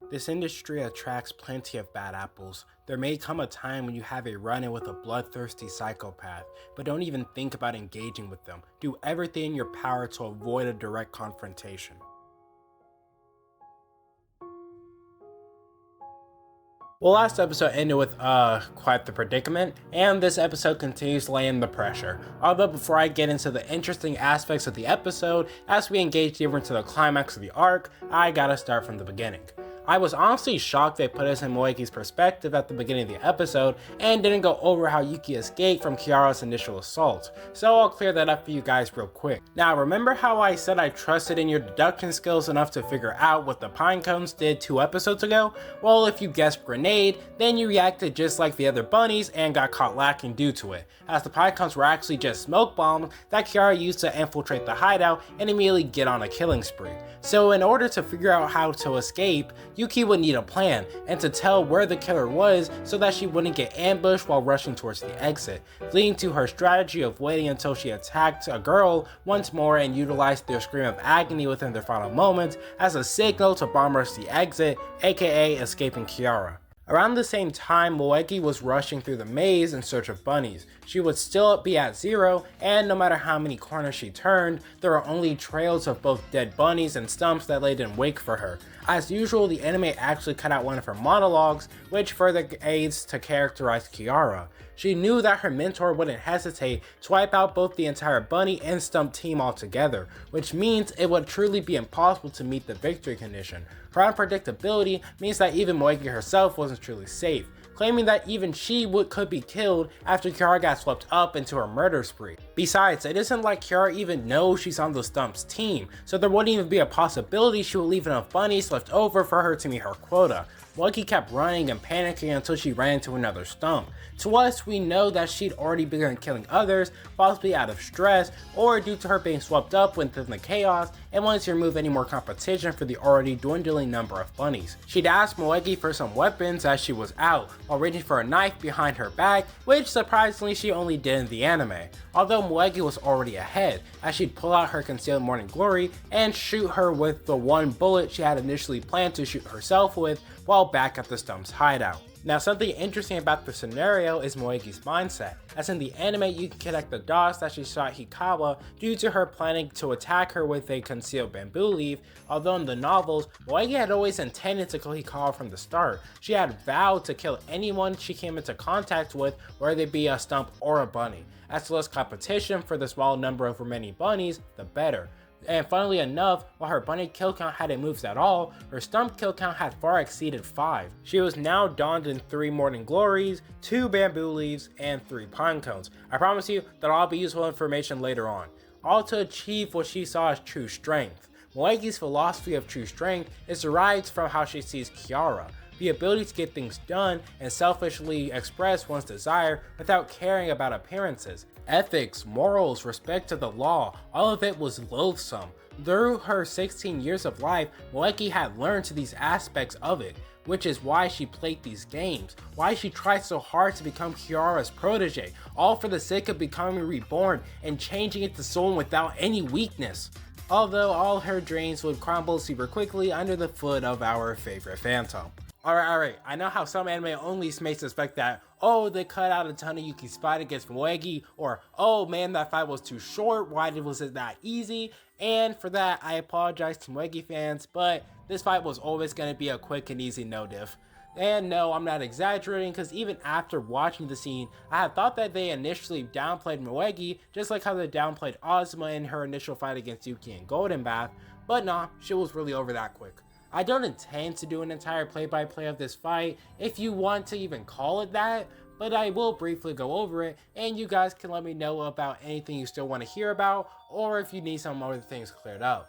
This industry attracts plenty of bad apples. There may come a time when you have a run-in with a bloodthirsty psychopath, but don't even think about engaging with them. Do everything in your power to avoid a direct confrontation. Well, last episode ended with quite the predicament, and this episode continues laying the pressure. Although before I get into the interesting aspects of the episode, as we engage deeper into the climax of the arc, I gotta start from the beginning. I was honestly shocked they put us in Moegi's perspective at the beginning of the episode and didn't go over how Yuki escaped from Kiara's initial assault, so I'll clear that up for you guys real quick. Now, remember how I said I trusted in your deduction skills enough to figure out what the pine cones did 2 episodes ago? Well, if you guessed grenade, then you reacted just like the other bunnies and got caught lacking due to it, as the pine cones were actually just smoke bombs that Kiara used to infiltrate the hideout and immediately get on a killing spree. So in order to figure out how to escape, Yuki would need a plan, and to tell where the killer was so that she wouldn't get ambushed while rushing towards the exit, leading to her strategy of waiting until she attacked a girl once more and utilized their scream of agony within their final moments as a signal to bomb rush the exit, aka escaping Kiara. Around the same time, Moegi was rushing through the maze in search of bunnies. She would still be at 0, and no matter how many corners she turned, there were only trails of both dead bunnies and stumps that laid in wake for her. As usual, the anime actually cut out one of her monologues, which further aids to characterize Kiara. She knew that her mentor wouldn't hesitate to wipe out both the entire bunny and stump team altogether, which means it would truly be impossible to meet the victory condition. Her unpredictability means that even Moegi herself wasn't truly safe, claiming that even she could be killed after Kiara got swept up into her murder spree. Besides, it isn't like Kiara even knows she's on the Stump's team, so there wouldn't even be a possibility she would leave enough bunnies left over for her to meet her quota. Moegi kept running and panicking until she ran into another stump. To us, we know that she'd already begun killing others, possibly out of stress, or due to her being swept up within the chaos and wanted to remove any more competition for the already dwindling number of bunnies. She'd asked Moegi for some weapons as she was out, while reaching for a knife behind her back, which surprisingly she only did in the anime. Although Moegi was already ahead, as she'd pull out her concealed morning glory and shoot her with the one bullet she had initially planned to shoot herself with while back at the Stump's hideout. Now, something interesting about the scenario is Moegi's mindset, as in the anime you can connect the dots that she shot Hikawa due to her planning to attack her with a concealed bamboo leaf, although in the novels, Moegi had always intended to kill Hikawa from the start. She had vowed to kill anyone she came into contact with, whether they be a stump or a bunny, as the less competition for the small number of remaining bunnies, the better. And funnily enough, while her bunny kill count hadn't moved at all, her stump kill count had far exceeded 5. She was now donned in 3 morning glories, 2 bamboo leaves, and 3 pine cones. I promise you that'll all be useful information later on. All to achieve what she saw as true strength. Moegi's philosophy of true strength is derived from how she sees Kiara. The ability to get things done and selfishly express one's desire without caring about appearances. Ethics, morals, respect to the law, all of it was loathsome. Through her 16 years of life, Moegi had learned to these aspects of it, which is why she played these games, why she tried so hard to become Kiara's protege, all for the sake of becoming reborn and changing into someone without any weakness. Although all her dreams would crumble super quickly under the foot of our favorite Phantom. Alright, I know how some anime only may suspect that, oh, they cut out a ton of Yuki's fight against Moegi, or oh man, that fight was too short, why was it that easy? And for that, I apologize to Moegi fans, but this fight was always going to be a quick and easy no diff. And no, I'm not exaggerating, because even after watching the scene, I had thought that they initially downplayed Moegi, just like how they downplayed Ozma in her initial fight against Yuki in Golden Bath, but nah, she was really over that quick. I don't intend to do an entire play-by-play of this fight, if you want to even call it that, but I will briefly go over it, and you guys can let me know about anything you still want to hear about, or if you need some other things cleared up.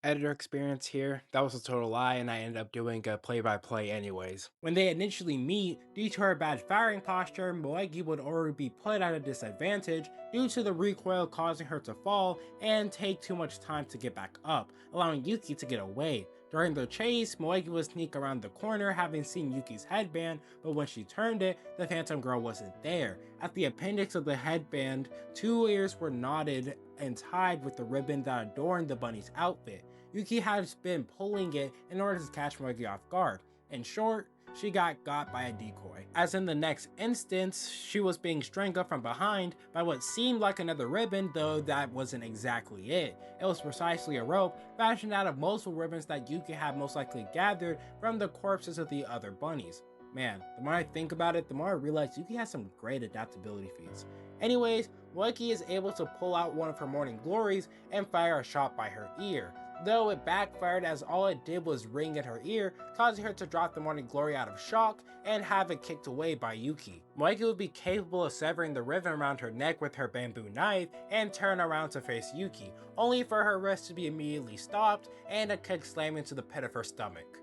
Editor experience here, that was a total lie and I ended up doing a play-by-play anyways. When they initially meet, due to her bad firing posture, Moegi would already be put at a disadvantage due to the recoil causing her to fall and take too much time to get back up, allowing Yuki to get away. During the chase, Moegi would sneak around the corner having seen Yuki's headband, but when she turned it, the Phantom Girl wasn't there. At the appendix of the headband, 2 ears were knotted and tied with the ribbon that adorned the bunny's outfit. Yuki had been pulling it in order to catch Moegi off guard. In short, she got by a decoy. As in the next instance, she was being strangled from behind by what seemed like another ribbon, though that wasn't exactly it. It was precisely a rope fashioned out of multiple ribbons that Yuki had most likely gathered from the corpses of the other bunnies. Man, the more I think about it, the more I realize Yuki has some great adaptability feats. Anyways, Moiki is able to pull out one of her morning glories and fire a shot by her ear, though it backfired as all it did was ring in her ear, causing her to drop the morning glory out of shock and have it kicked away by Yuki. Moiki would be capable of severing the ribbon around her neck with her bamboo knife and turn around to face Yuki, only for her wrist to be immediately stopped and a kick slam into the pit of her stomach.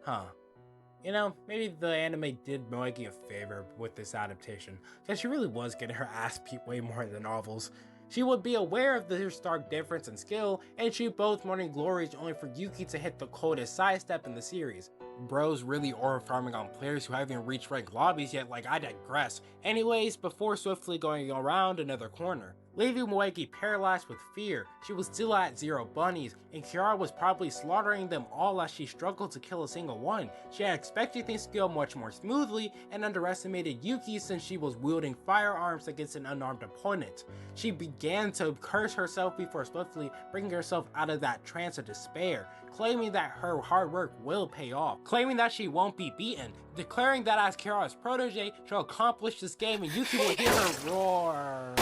Huh. You know, maybe the anime did Moiki a favor with this adaptation, because she really was getting her ass beat way more than the novels. She would be aware of the stark difference in skill and shoot both morning glories only for Yuki to hit the coldest sidestep in the series. Bro's really aura farming on players who haven't even reached ranked lobbies yet, like I digress. Anyways, before swiftly going around another corner, leaving Moiki paralyzed with fear, she was still at 0 bunnies, and Kiara was probably slaughtering them all as she struggled to kill a single one. She had expected things to go much more smoothly and underestimated Yuki since she was wielding firearms against an unarmed opponent. She began to curse herself before swiftly bringing herself out of that trance of despair, claiming that her hard work will pay off, claiming that she won't be beaten, declaring that as Kiara's protege, she'll accomplish this game and Yuki will hear her roar.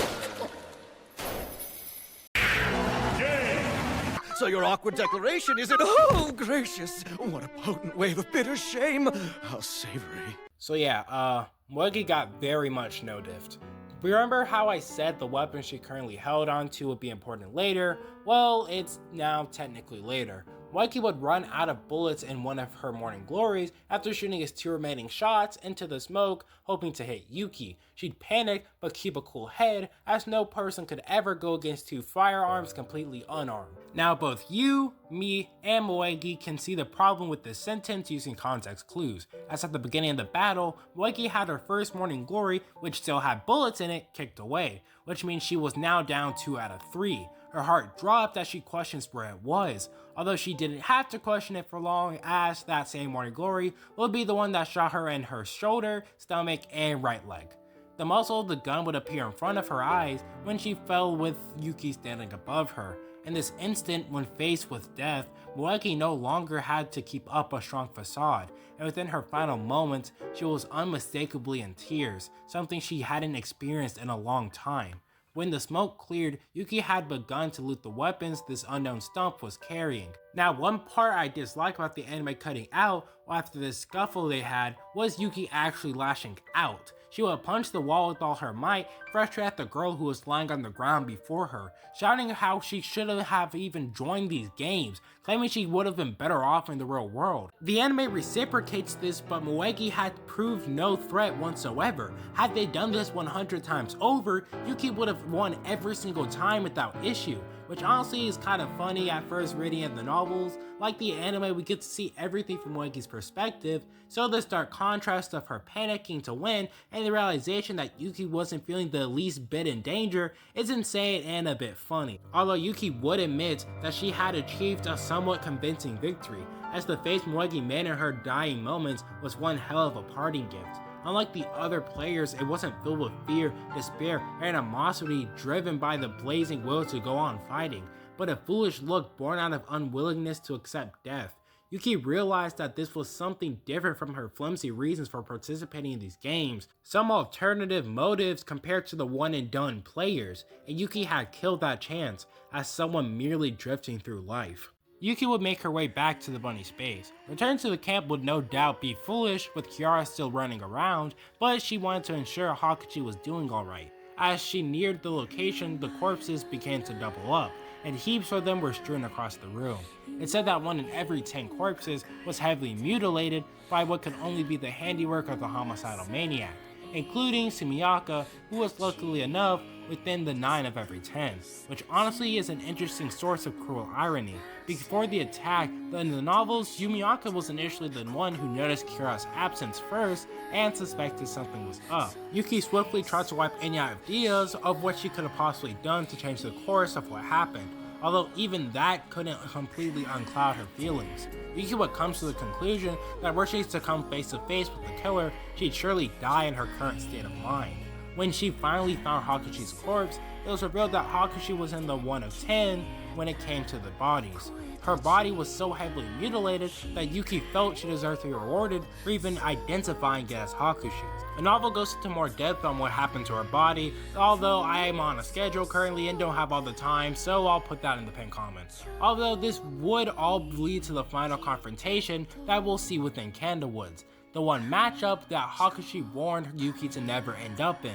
So your awkward declaration is it? Oh, gracious! What a potent wave of bitter shame! How savory. So yeah, Moiki got very much no diffed. Remember how I said the weapon she currently held onto would be important later? Well, it's now technically later. Moiki would run out of bullets in one of her morning glories after shooting his 2 remaining shots into the smoke, hoping to hit Yuki. She'd panic, but keep a cool head, as no person could ever go against 2 firearms completely unarmed. Now both you, me, and Moiki can see the problem with this sentence using context clues, as at the beginning of the battle, Moiki had her first morning glory, which still had bullets in it, kicked away, which means she was now down 2 out of 3. Her heart dropped as she questions where it was, although she didn't have to question it for long, as that same morning glory would be the one that shot her in her shoulder, stomach, and right leg. The muzzle of the gun would appear in front of her eyes when she fell with Yuki standing above her. In this instant, when faced with death, Moiki no longer had to keep up a strong facade, and within her final moments, she was unmistakably in tears, something she hadn't experienced in a long time. When the smoke cleared, Yuki had begun to loot the weapons this unknown stump was carrying. Now, one part I dislike about the anime cutting out after the scuffle they had was Yuki actually lashing out. She would punch the wall with all her might, frustrated at the girl who was lying on the ground before her, shouting how she shouldn't have even joined these games, claiming she would have been better off in the real world. The anime reciprocates this, but Moiki had proved no threat whatsoever. Had they done this 100 times over, Yuki would have won every single time without issue, which honestly is kind of funny at first reading of the novels. Like the anime, we get to see everything from Moiki's perspective, so the stark contrast of her panicking to win and the realization that Yuki wasn't feeling the least bit in danger is insane and a bit funny. Although Yuki would admit that she had achieved a somewhat convincing victory, as the face Moiki made in her dying moments was one hell of a parting gift. Unlike the other players, it wasn't filled with fear, despair, or animosity driven by the blazing will to go on fighting, but a foolish look born out of unwillingness to accept death. Yuki realized that this was something different from her flimsy reasons for participating in these games, some alternative motives compared to the one and done players, and Yuki had killed that chance as someone merely drifting through life. Yuki would make her way back to the bunny space. Returning to the camp would no doubt be foolish with Kiara still running around, but she wanted to ensure Hakuchi was doing alright. As she neared the location, the corpses began to double up, and heaps of them were strewn across the room. It said that 1 in every 10 corpses was heavily mutilated by what could only be the handiwork of the homicidal maniac, including Sumiyaka, who was luckily enough within the 9 of every 10, which honestly is an interesting source of cruel irony. Before the attack, in the novels, Sumiyaka was initially the one who noticed Kira's absence first and suspected something was up. Yuki swiftly tried to wipe any ideas of what she could have possibly done to change the course of what happened, although even that couldn't completely uncloud her feelings. Yuki would come to the conclusion that were she to come face to face with the killer, she'd surely die in her current state of mind. When she finally found Hakushi's corpse, it was revealed that Hakushi was in the 1 of 10 when it came to the bodies. Her body was so heavily mutilated that Yuki felt she deserved to be rewarded for even identifying it as Hakushi's. The novel goes into more depth on what happened to her body, although I am on a schedule currently and don't have all the time, so I'll put that in the pinned comments. Although this would all lead to the final confrontation that we'll see within Candlewoods, the one matchup that Hakushi warned Yuki to never end up in.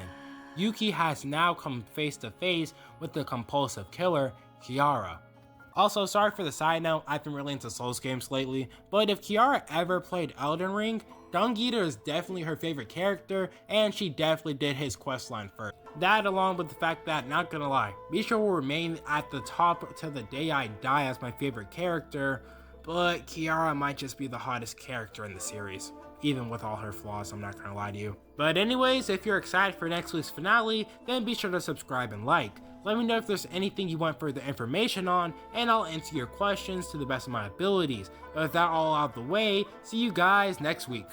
Yuki has now come face to face with the compulsive killer, Kiara. Also, sorry for the side note, I've been really into Souls games lately, but if Kiara ever played Elden Ring, Dung Eater is definitely her favorite character, and she definitely did his questline first. That, along with the fact that, not gonna lie, Misha will remain at the top till the day I die as my favorite character, but Kiara might just be the hottest character in the series. Even with all her flaws, I'm not gonna lie to you. But anyways, if you're excited for next week's finale, then be sure to subscribe and like. Let me know if there's anything you want further information on, and I'll answer your questions to the best of my abilities. But with that all out of the way, see you guys next week.